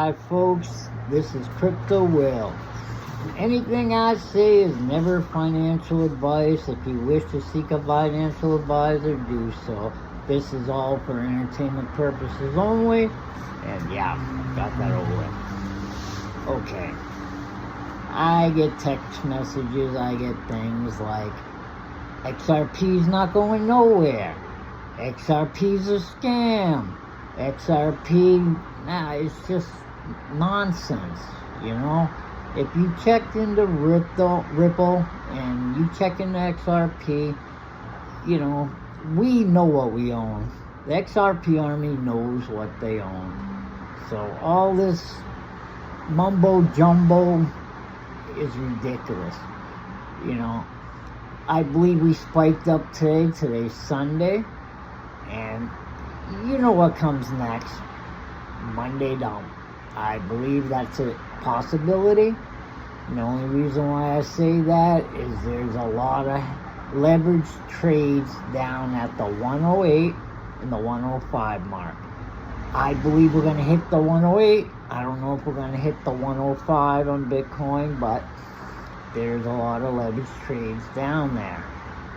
Hi folks, this is Crypto Will. Anything I say is never financial advice. If you wish to seek a financial advisor, do so. This is all for entertainment purposes only. And yeah, got that over with. Okay. I get text messages, I get things like, XRP's not going nowhere. XRP's a scam. XRP, it's just nonsense, you know. If you checked into Ripple and you check into XRP, you know, we know what we own. The XRP army knows what they own. So all this mumbo jumbo is ridiculous. You know, I believe we spiked up today. Today's Sunday, and you know what comes next. Monday dump. I believe that's a possibility. And the only reason why I say that is there's a lot of leveraged trades down at the 108 and the 105 mark. I believe we're going to hit the 108. I don't know if we're going to hit the 105 on Bitcoin, but there's a lot of leveraged trades down there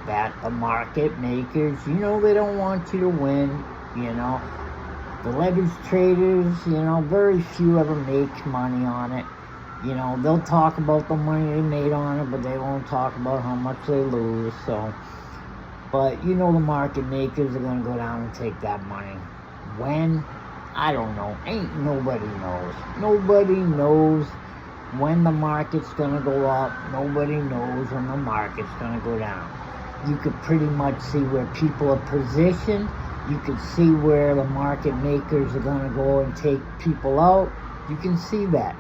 that the market makers, you know, they don't want you to win, you know. The leverage traders, you know, very few ever make money on it. You know, they'll talk about the money they made on it, but they won't talk about how much they lose. So, but you know, the market makers are going to go down and take that money. When? I don't know. Ain't nobody knows. Nobody knows when the market's going to go up. Nobody knows when the market's going to go down. You could pretty much see where people are positioned. You can see where the market makers are going to go and take people out. You can see that.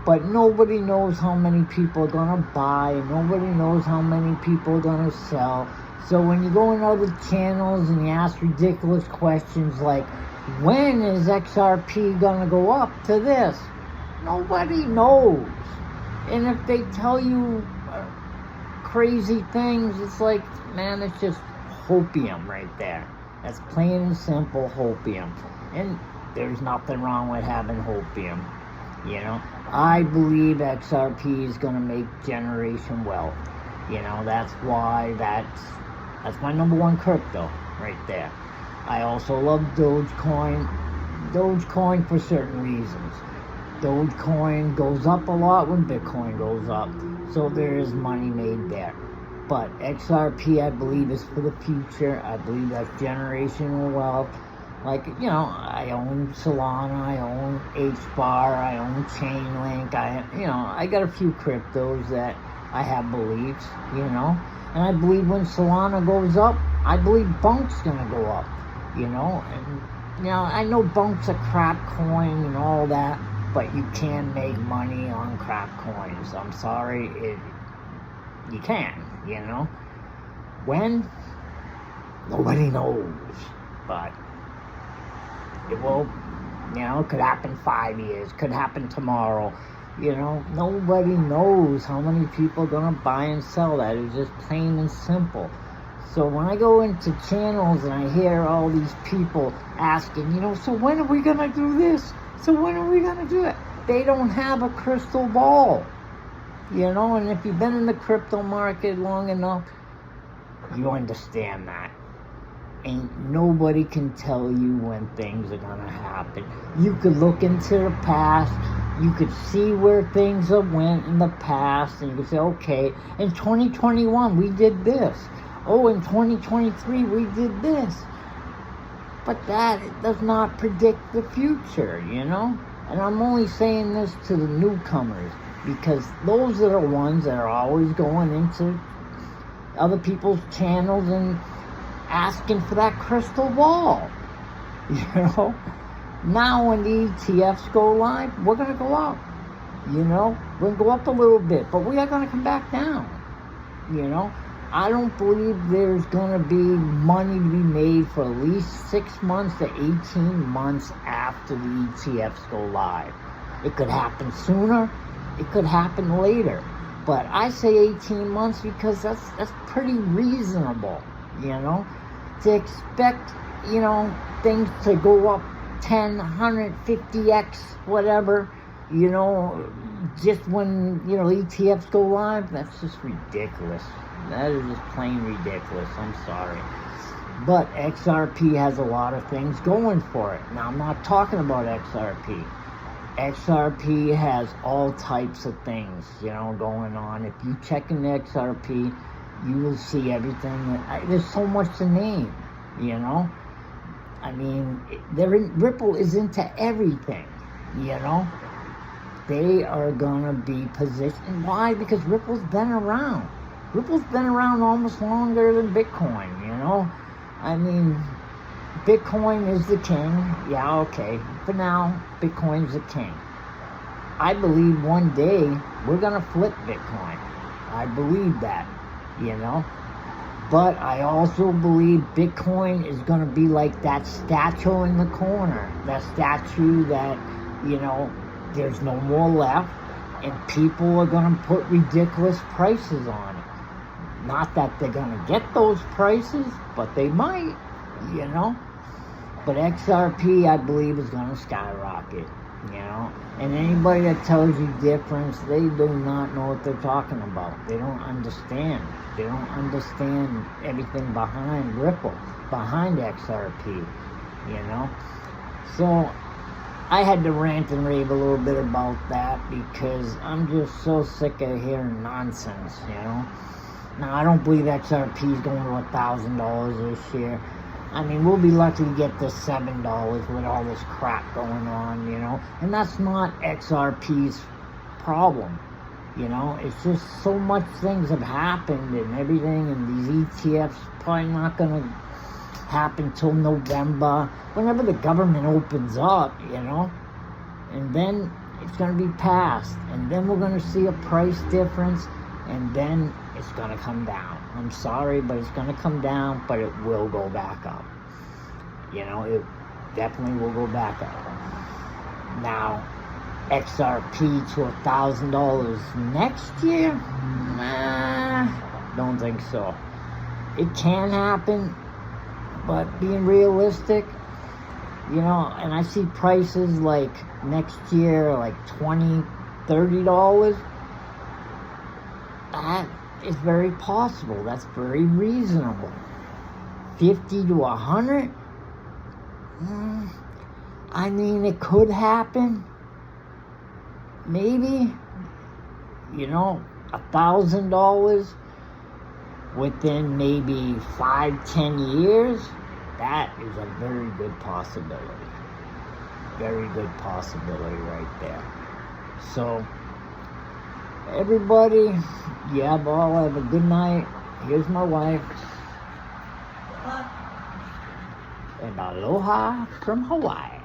But nobody knows how many people are going to buy, and nobody knows how many people are going to sell. So when you go in other channels and you ask ridiculous questions like, when is XRP going to go up to this? Nobody knows. And if they tell you crazy things, it's like, man, it's just hopium right there. That's plain and simple hopium. And there's nothing wrong with having hopium. You know, I believe XRP is going to make generation wealth. You know, that's why that's my number one crypto right there. I also love Dogecoin. Dogecoin for certain reasons. Dogecoin goes up a lot when Bitcoin goes up. So there is money made there. But XRP, I believe, is for the future. I believe that's generational wealth. Like, you know, I own Solana, I own HBAR, I own Chainlink, I got a few cryptos that I have beliefs, you know. And I believe when Solana goes up, I believe Bunk's gonna go up, you know. And, you know, I know Bunk's a crap coin and all that, but you can make money on crap coins. I'm sorry, you can. You know, when? Nobody knows, but it will, you know, it could happen 5 years, could happen tomorrow, you know. Nobody knows how many people are going to buy and sell that. It's just plain and simple. So when I go into channels and I hear all these people asking, you know, so when are we going to do this? So when are we going to do it? They don't have a crystal ball. You know, and if you've been in the crypto market long enough, you understand that. Ain't nobody can tell you when things are going to happen. You could look into the past. You could see where things have went in the past. And you could say, okay, in 2021, we did this. Oh, in 2023, we did this. But that does not predict the future, you know. And I'm only saying this to the newcomers, because those are the ones that are always going into other people's channels and asking for that crystal ball. You know? Now when the ETFs go live, we're going to go up. You know? We're going to go up a little bit, but we are going to come back down. You know? I don't believe there's going to be money to be made for at least 6 months to 18 months after the ETFs go live. It could happen sooner. It could happen later, but I say 18 months because that's pretty reasonable, you know, to expect, you know, things to go up 10, 150x, whatever, you know, just when, you know, ETFs go live. That's just ridiculous. That is just plain ridiculous. I'm sorry. But XRP has a lot of things going for it. Now, I'm not talking about XRP. XRP has all types of things, you know, going on. If you check in the XRP, you will see everything. There's so much to name, you know. I mean, Ripple is into everything, you know. They are gonna be positioned. Why? Because Ripple's been around. Ripple's been around almost longer than Bitcoin, you know. I mean, Bitcoin is the king. Yeah, okay. For now, Bitcoin's the king. I believe one day we're gonna flip Bitcoin. I believe that, you know. But I also believe Bitcoin is going to be like that statue in the corner. That statue that, you know, there's no more left. And people are going to put ridiculous prices on it. Not that they're going to get those prices, but they might, you know. But XRP, I believe, is going to skyrocket, you know. And anybody that tells you difference, they do not know what they're talking about. They don't understand. They don't understand everything behind Ripple, behind XRP, you know. So I had to rant and rave a little bit about that because I'm just so sick of hearing nonsense, you know. Now, I don't believe XRP is going to $1,000 this year. I mean, we'll be lucky to get to $7 with all this crap going on, you know. And that's not XRP's problem, you know. It's just so much things have happened and everything, and these ETFs probably not going to happen till November, whenever the government opens up, you know. And then it's going to be passed, and then we're going to see a price difference, and then it's going to come down. I'm sorry, but it's going to come down, but it will go back up. You know, it definitely will go back up. Now, XRP to $1,000 next year? Nah, don't think so. It can happen, but being realistic, you know, and I see prices like next year, like $20, $30. That is very possible. That's very reasonable. 50 to 100? I mean, it could happen. Maybe. You know, $1,000 within maybe 5-10 years. That is a very good possibility. Very good possibility right there. So, everybody, all have a good night. Here's my wife. And aloha from Hawaii.